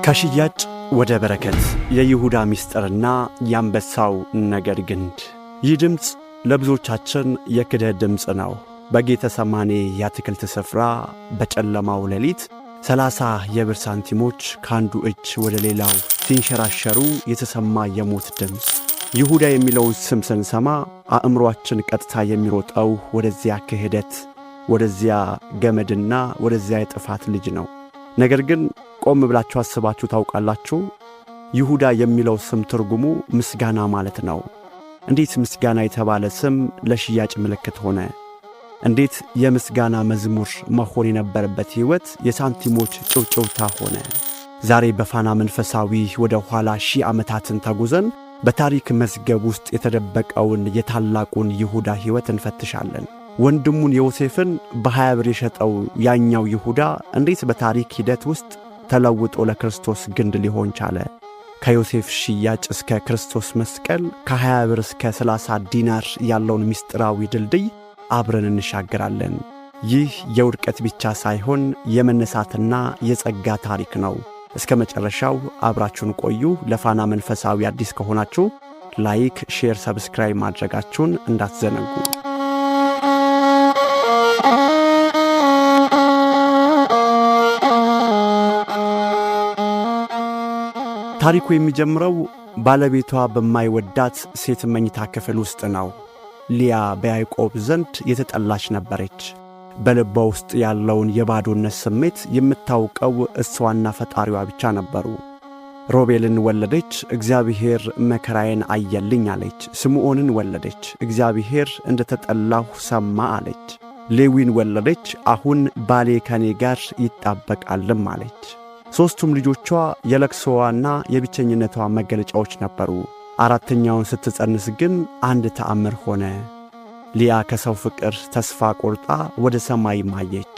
ከሽያጭ ወደ በረከት የይሁዳ ሚስጥርና ያንበሳው ነገድ ግንድ። ይህ ድምጽ ለብዙዎቻችን የክደት ድምጽ ነው። በጌተሰማኔ የአትክልት ስፍራ በጨለማው ሌሊት 30 የብር ሳንቲሞች ካንዱ እጅ ወደ ሌላው ሲንሸራሸሩ የተሰማ የሞት ድምጽ። ይሁዳ የሚለውን ስም ስንሰማ አእምሮአችን ቀጥታ የሚሮጠው ወደዚያ ክህደት፣ ወደዚያ ገመድና ወደዚያ የጥፋት ልጅ ነው። ነገር ግን ቆም ብላችሁ አስባችሁ ታውቃላችሁ? ይሁዳ የሚለው ስም ትርጉሙ ምስጋና ማለት ነው። እንዴት ምስጋና የተባለ ስም ለሽያጭ ምልክት ሆነ? እንዴት የምስጋና መዝሙር መሆን የነበረበት ሕይወት የሳንቲሞች ጭውጭውታ ሆነ? ዛሬ በፋና መንፈሳዊ ወደ ኋላ 1000 ዓመታትን ተጉዘን በታሪክ መዝገብ ውስጥ የተደበቀውን የታላቁን ይሁዳ ሕይወት እንፈትሻለን። ወንድሙን ዮሴፍን በ20 ብር የሸጠው ያኛው ይሁዳ እንዴት በታሪክ ሂደት ውስጥ ተለውጦ ለክርስቶስ ግንድ ሊሆን ቻለ? ከዮሴፍ ሽያጭ እስከ ክርስቶስ መስቀል፣ ከ20 ብር እስከ 30 ዲናር ያለውን ምስጢራዊ ድልድይ አብረን እንሻገራለን። ይህ የውድቀት ብቻ ሳይሆን የመነሳትና የጸጋ ታሪክ ነው። እስከ መጨረሻው አብራችሁን ቆዩ። ለፋና መንፈሳዊ አዲስ ከሆናችሁ ላይክ፣ ሼር፣ ሰብስክራይብ ማድረጋችሁን እንዳትዘነጉ። ታሪኩ የሚጀምረው ባለቤቷ በማይወዳት ሴት መኝታ ክፍል ውስጥ ነው። ሊያ በያዕቆብ ዘንድ የተጠላች ነበረች። በልቧ ውስጥ ያለውን የባዶነት ስሜት የምታውቀው እሷና ፈጣሪዋ ብቻ ነበሩ። ሮቤልን ወለደች፣ እግዚአብሔር መከራዬን አየልኝ አለች። ስምዖንን ወለደች፣ እግዚአብሔር እንደ ተጠላሁ ሰማ አለች። ሌዊን ወለደች፣ አሁን ባሌ ከኔ ጋር ይጣበቃልም አለች። ሦስቱም ልጆቿ የለቅሶዋና የብቸኝነቷ መገለጫዎች ነበሩ። አራተኛውን ስትጸንስ ግን አንድ ተአምር ሆነ። ሊያ ከሰው ፍቅር ተስፋ ቆርጣ ወደ ሰማይ ማየች።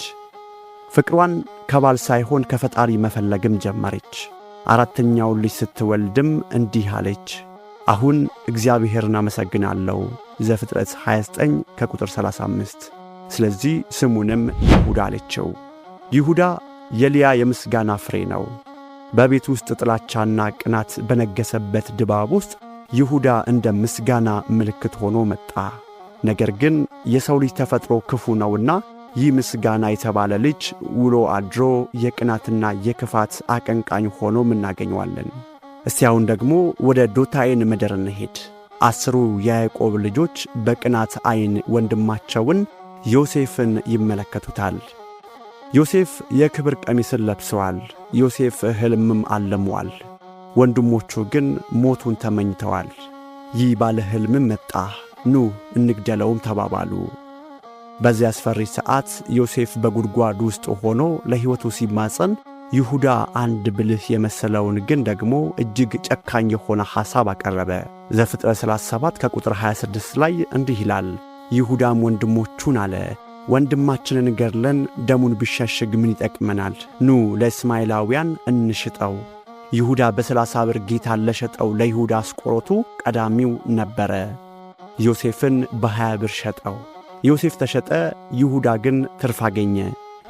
ፍቅሯን ከባል ሳይሆን ከፈጣሪ መፈለግም ጀመረች። አራተኛውን ልጅ ስትወልድም እንዲህ አለች፣ አሁን እግዚአብሔርን አመሰግናለሁ። ዘፍጥረት 29 ከቁጥር 35። ስለዚህ ስሙንም ይሁዳ አለችው። ይሁዳ የሊያ የምስጋና ፍሬ ነው። በቤት ውስጥ ጥላቻና ቅናት በነገሰበት ድባብ ውስጥ ይሁዳ እንደ ምስጋና ምልክት ሆኖ መጣ። ነገር ግን የሰው ልጅ ተፈጥሮ ክፉ ነውና ይህ ምስጋና የተባለ ልጅ ውሎ አድሮ የቅናትና የክፋት አቀንቃኝ ሆኖ እናገኘዋለን። እስቲ አሁን ደግሞ ወደ ዶታይን ምድር እንሄድ። 10 የያዕቆብ ልጆች በቅናት ዓይን ወንድማቸውን ዮሴፍን ይመለከቱታል። ዮሴፍ የክብር ቀሚስን ለብሰዋል። ዮሴፍ ሕልምም አልመዋል። ወንድሞቹ ግን ሞቱን ተመኝተዋል። ይህ ባለ ሕልምም መጣ፣ ኑ እንግደለውም ተባባሉ። በዚያ አስፈሪ ሰዓት ዮሴፍ በጉድጓድ ውስጥ ሆኖ ለሕይወቱ ሲማጸን፣ ይሁዳ አንድ ብልህ የመሰለውን ግን ደግሞ እጅግ ጨካኝ የሆነ ሐሳብ አቀረበ። ዘፍጥረት 37 ከቁጥር 26 ላይ እንዲህ ይላል፣ ይሁዳም ወንድሞቹን አለ፣ ወንድማችንን ገድለን ደሙን ብሸሽግ ምን ይጠቅመናል? ኑ ለእስማኤላውያን እንሽጠው። ይሁዳ በ30 ብር ጌታን ለሸጠው ለይሁዳ አስቆሮቱ ቀዳሚው ነበረ። ዮሴፍን በ20 ብር ሸጠው። ዮሴፍ ተሸጠ፣ ይሁዳ ግን ትርፍ አገኘ።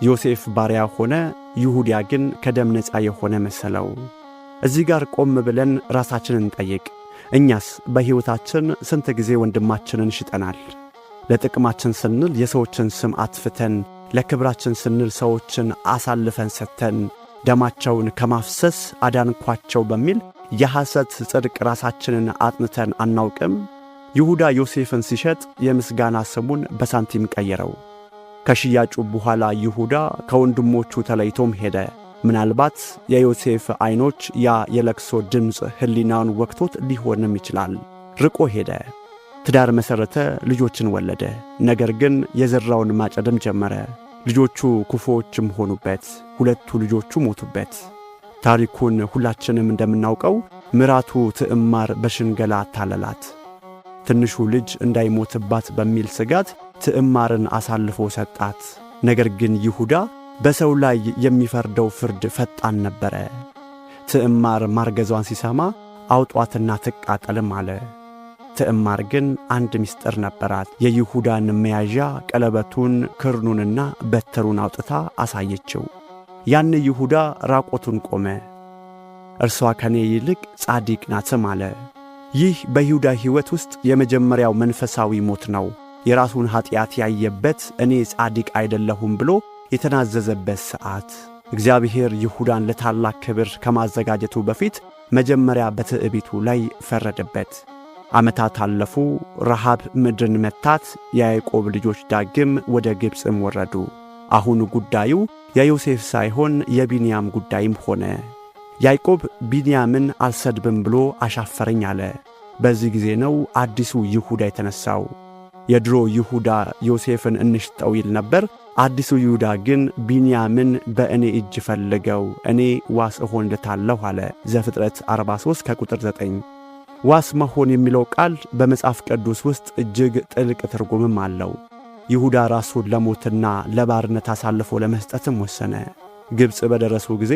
ዮሴፍ ባሪያ ሆነ፣ ይሁዳ ግን ከደም ነፃ የሆነ መሰለው። እዚህ ጋር ቆም ብለን ራሳችንን እንጠይቅ። እኛስ በሕይወታችን ስንት ጊዜ ወንድማችንን ሽጠናል? ለጥቅማችን ስንል የሰዎችን ስም አጥፍተን፣ ለክብራችን ስንል ሰዎችን አሳልፈን ሰጥተን፣ ደማቸውን ከማፍሰስ አዳንኳቸው በሚል የሐሰት ጽድቅ ራሳችንን አጥንተን አናውቅም? ይሁዳ ዮሴፍን ሲሸጥ የምስጋና ስሙን በሳንቲም ቀየረው። ከሽያጩ በኋላ ይሁዳ ከወንድሞቹ ተለይቶም ሄደ። ምናልባት የዮሴፍ ዓይኖች ያ የለቅሶ ድምፅ ሕሊናውን ወቅቶት ሊሆንም ይችላል። ርቆ ሄደ። ትዳር መሠረተ፣ ልጆችን ወለደ። ነገር ግን የዘራውን ማጨድም ጀመረ። ልጆቹ ክፉዎችም ሆኑበት። 2 ልጆቹ ሞቱበት። ታሪኩን ሁላችንም እንደምናውቀው ምራቱ ትዕማር በሽንገላ አታለላት። ትንሹ ልጅ እንዳይሞትባት በሚል ስጋት ትዕማርን አሳልፎ ሰጣት። ነገር ግን ይሁዳ በሰው ላይ የሚፈርደው ፍርድ ፈጣን ነበረ። ትዕማር ማርገዟን ሲሰማ አውጧትና ትቃጠልም አለ። ትዕማር ግን አንድ ምስጢር ነበራት። የይሁዳን መያዣ ቀለበቱን፣ ክርኑንና በትሩን አውጥታ አሳየችው። ያን ይሁዳ ራቆቱን ቆመ። እርሷ ከኔ ይልቅ ጻድቅ ናትም አለ። ይህ በይሁዳ ሕይወት ውስጥ የመጀመሪያው መንፈሳዊ ሞት ነው። የራሱን ኀጢአት ያየበት እኔ ጻድቅ አይደለሁም ብሎ የተናዘዘበት ሰዓት። እግዚአብሔር ይሁዳን ለታላቅ ክብር ከማዘጋጀቱ በፊት መጀመሪያ በትዕቢቱ ላይ ፈረደበት። ዓመታት አለፉ። ረሃብ ምድርን መታት። የያዕቆብ ልጆች ዳግም ወደ ግብፅም ወረዱ። አሁን ጉዳዩ የዮሴፍ ሳይሆን የቢንያም ጉዳይም ሆነ። ያዕቆብ ቢንያምን አልሰድብም ብሎ አሻፈረኝ አለ። በዚህ ጊዜ ነው አዲሱ ይሁዳ የተነሳው። የድሮ ይሁዳ ዮሴፍን እንሽጠው ይል ነበር። አዲሱ ይሁዳ ግን ቢንያምን በእኔ እጅ ፈልገው እኔ ዋስ እሆንለታለሁ አለ። ዘፍጥረት 43 ከቁጥር 9። ዋስ መሆን የሚለው ቃል በመጽሐፍ ቅዱስ ውስጥ እጅግ ጥልቅ ትርጉምም አለው። ይሁዳ ራሱን ለሞትና ለባርነት አሳልፎ ለመስጠትም ወሰነ። ግብፅ በደረሱ ጊዜ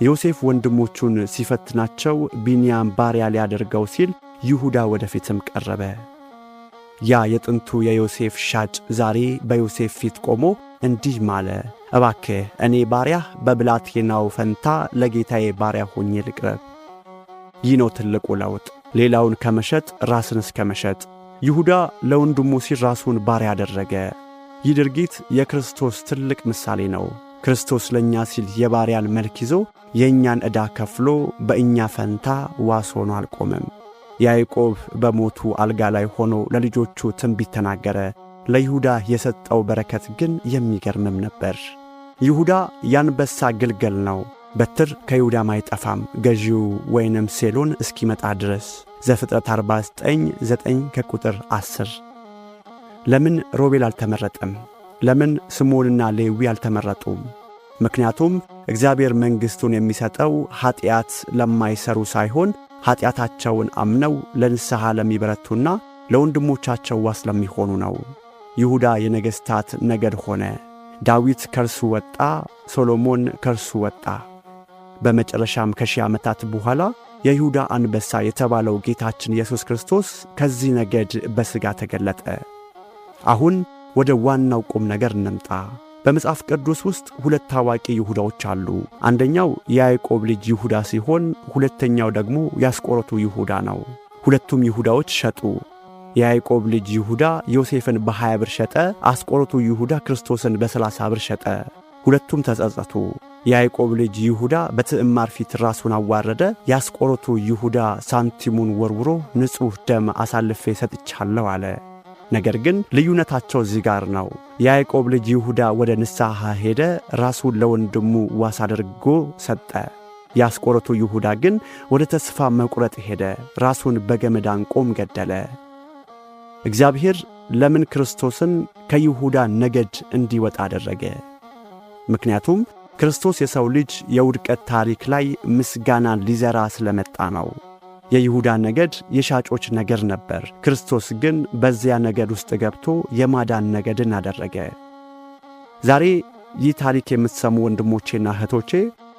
ዮሴፍ ወንድሞቹን ሲፈትናቸው ቢንያም ባሪያ ሊያደርገው ሲል ይሁዳ ወደፊትም ቀረበ። ያ የጥንቱ የዮሴፍ ሻጭ ዛሬ በዮሴፍ ፊት ቆሞ እንዲህ ማለ፣ እባክህ እኔ ባሪያህ በብላቴናው ፈንታ ለጌታዬ ባሪያ ሆኜ ልቅረብ። ይህ ነው ትልቁ ለውጥ፣ ሌላውን ከመሸጥ ራስን እስከ መሸጥ። ይሁዳ ለወንድሙ ሲል ራሱን ባሪያ አደረገ። ይህ ድርጊት የክርስቶስ ትልቅ ምሳሌ ነው። ክርስቶስ ለእኛ ሲል የባሪያን መልክ ይዞ የእኛን ዕዳ ከፍሎ በእኛ ፈንታ ዋስ ሆኖ አልቆመም። ያዕቆብ በሞቱ አልጋ ላይ ሆኖ ለልጆቹ ትንቢት ተናገረ። ለይሁዳ የሰጠው በረከት ግን የሚገርምም ነበር። ይሁዳ የአንበሳ ግልገል ነው። በትር ከይሁዳም አይጠፋም ገዢው ወይንም ሴሎን እስኪመጣ ድረስ። ዘፍጥረት 49:9 ከቁጥር 10። ለምን ሮቤል አልተመረጠም? ለምን ስምዖንና ሌዊ አልተመረጡም? ምክንያቱም እግዚአብሔር መንግሥቱን የሚሰጠው ኀጢአት ለማይሰሩ ሳይሆን ኀጢአታቸውን አምነው ለንስሐ ለሚበረቱና ለወንድሞቻቸው ዋስ ለሚሆኑ ነው። ይሁዳ የነገሥታት ነገድ ሆነ። ዳዊት ከእርሱ ወጣ፣ ሶሎሞን ከእርሱ ወጣ። በመጨረሻም ከሺህ ዓመታት በኋላ የይሁዳ አንበሳ የተባለው ጌታችን ኢየሱስ ክርስቶስ ከዚህ ነገድ በሥጋ ተገለጠ። አሁን ወደ ዋናው ቁም ነገር እንምጣ። በመጽሐፍ ቅዱስ ውስጥ ሁለት ታዋቂ ይሁዳዎች አሉ። አንደኛው የያዕቆብ ልጅ ይሁዳ ሲሆን ሁለተኛው ደግሞ ያስቆሮቱ ይሁዳ ነው። ሁለቱም ይሁዳዎች ሸጡ። የያዕቆብ ልጅ ይሁዳ ዮሴፍን በ20 ብር ሸጠ። አስቆሮቱ ይሁዳ ክርስቶስን በ30 ብር ሸጠ። ሁለቱም ተጸጸቱ። የያዕቆብ ልጅ ይሁዳ በትዕማር ፊት ራሱን አዋረደ። ያስቆሮቱ ይሁዳ ሳንቲሙን ወርውሮ ንጹሕ ደም አሳልፌ ሰጥቻለሁ አለ። ነገር ግን ልዩነታቸው እዚህ ጋር ነው። የያዕቆብ ልጅ ይሁዳ ወደ ንስሐ ሄደ፣ ራሱን ለወንድሙ ዋስ አድርጎ ሰጠ። ያስቆሮቱ ይሁዳ ግን ወደ ተስፋ መቁረጥ ሄደ፣ ራሱን በገመድ አንቆም ገደለ። እግዚአብሔር ለምን ክርስቶስን ከይሁዳ ነገድ እንዲወጣ አደረገ? ምክንያቱም ክርስቶስ የሰው ልጅ የውድቀት ታሪክ ላይ ምስጋናን ሊዘራ ስለመጣ ነው። የይሁዳ ነገድ የሻጮች ነገድ ነበር። ክርስቶስ ግን በዚያ ነገድ ውስጥ ገብቶ የማዳን ነገድን አደረገ። ዛሬ ይህ ታሪክ የምትሰሙ ወንድሞቼና እህቶቼ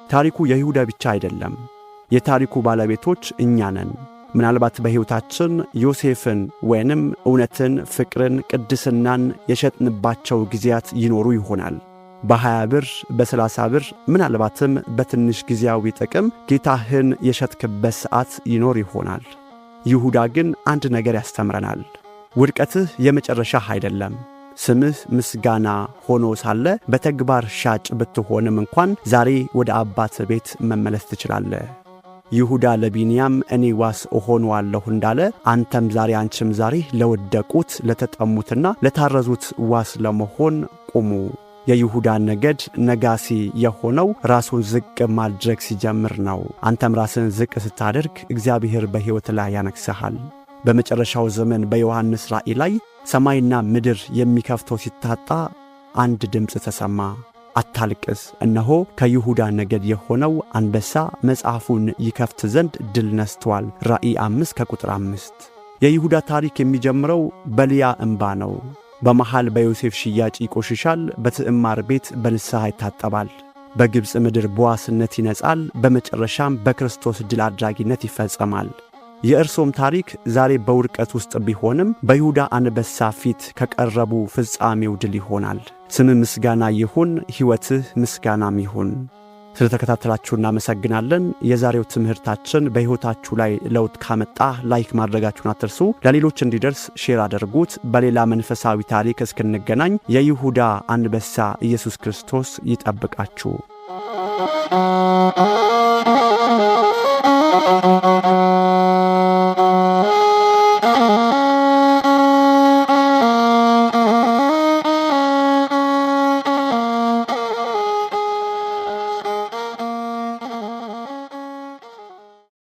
ታሪኩ የይሁዳ ብቻ አይደለም። የታሪኩ ባለቤቶች እኛ ነን። ምናልባት በሕይወታችን ዮሴፍን ወይንም እውነትን፣ ፍቅርን፣ ቅድስናን የሸጥንባቸው ጊዜያት ይኖሩ ይሆናል። በ20 ብር፣ በ30 ብር፣ ምናልባትም በትንሽ ጊዜያዊ ጥቅም ጌታህን የሸጥክበት ሰዓት ይኖር ይሆናል። ይሁዳ ግን አንድ ነገር ያስተምረናል። ውድቀትህ የመጨረሻህ አይደለም። ስምህ ምስጋና ሆኖ ሳለ በተግባር ሻጭ ብትሆንም እንኳን ዛሬ ወደ አባት ቤት መመለስ ትችላለህ። ይሁዳ ለቢንያም እኔ ዋስ እሆነዋለሁ እንዳለ አንተም ዛሬ አንቺም ዛሬ ለወደቁት ለተጠሙትና ለታረዙት ዋስ ለመሆን ቁሙ። የይሁዳ ነገድ ነጋሲ የሆነው ራሱን ዝቅ ማድረግ ሲጀምር ነው። አንተም ራስን ዝቅ ስታደርግ እግዚአብሔር በሕይወት ላይ ያነግሥሃል። በመጨረሻው ዘመን በዮሐንስ ራእይ ላይ ሰማይና ምድር የሚከፍተው ሲታጣ አንድ ድምፅ ተሰማ። አታልቅስ፣ እነሆ ከይሁዳ ነገድ የሆነው አንበሳ መጽሐፉን ይከፍት ዘንድ ድል ነስቷል። ራእይ 5 ከቁጥር 5። የይሁዳ ታሪክ የሚጀምረው በልያ እንባ ነው። በመሃል በዮሴፍ ሽያጭ ይቆሽሻል። በትዕማር ቤት በንስሐ ይታጠባል። በግብፅ ምድር በዋስነት ይነጻል። በመጨረሻም በክርስቶስ ድል አድራጊነት ይፈጸማል። የእርሶም ታሪክ ዛሬ በውድቀት ውስጥ ቢሆንም በይሁዳ አንበሳ ፊት ከቀረቡ ፍጻሜው ድል ይሆናል። ስም ምስጋና ይሁን፣ ሕይወትህ ምስጋናም ይሁን። ስለተከታተላችሁ እናመሰግናለን። የዛሬው ትምህርታችን በሕይወታችሁ ላይ ለውጥ ካመጣ ላይክ ማድረጋችሁን አትርሱ። ለሌሎች እንዲደርስ ሼር አድርጉት። በሌላ መንፈሳዊ ታሪክ እስክንገናኝ የይሁዳ አንበሳ ኢየሱስ ክርስቶስ ይጠብቃችሁ።